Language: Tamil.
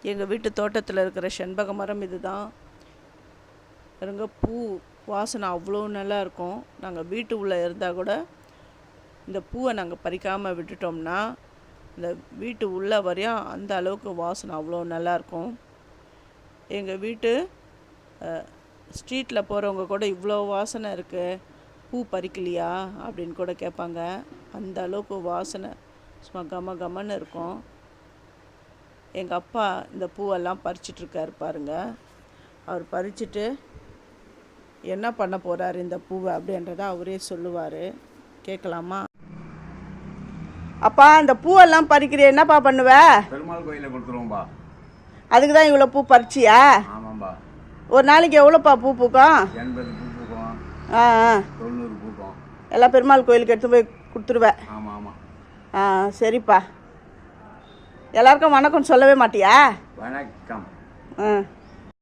எங்கள் வீட்டு தோட்டத்தில் இருக்கிற செண்பக மரம் இது தான். பாருங்க, பூ வாசனை அவ்வளோ நல்லா இருக்கும். நாங்கள் வீட்டு உள்ளே இருந்தால் கூட இந்த பூவை நாங்கள் பறிக்காமல் விட்டுட்டோம்னா இந்த வீட்டு உள்ளே வரையும் அந்த அளவுக்கு வாசனை அவ்வளோ நல்லாயிருக்கும். எங்கள் வீட்டு ஸ்ட்ரீட்டில் போகிறவங்க கூட இவ்வளோ வாசனை இருக்குது, பூ பறிக்கலையா அப்படின்னு கூட கேட்பாங்க. அந்த அளவுக்கு வாசனை சும்மா கம கமன்னு இருக்கும். எங்கள் அப்பா இந்த பூவெல்லாம் பறிச்சிட்ருக்காரு பாருங்க. அவர் பறிச்சுட்டு என்ன பண்ண போகிறாரு இந்த பூவை அப்படின்றத அவரே சொல்லுவார். கேட்கலாமா? அப்பா, இந்த பூவெல்லாம் பறிக்கிற என்னப்பா பண்ணுவ? பெருமாள் கோயிலில் கொடுத்துருவோம்பா. அதுக்கு தான் இவ்வளோ பூ பறிச்சியா? ஆமாம்பா. ஒரு நாளைக்கு எவ்வளோப்பா பூ பூக்கும்? 80 பூ பூக்கும். 90 பூக்கும். எல்லாம் பெருமாள் கோயிலுக்கு எடுத்து போய் கொடுத்துருவேன். ஆமாம் ஆமாம். சரிப்பா. எல்லாருக்கும் வணக்கம் சொல்லவே மாட்டியா? வணக்கம்.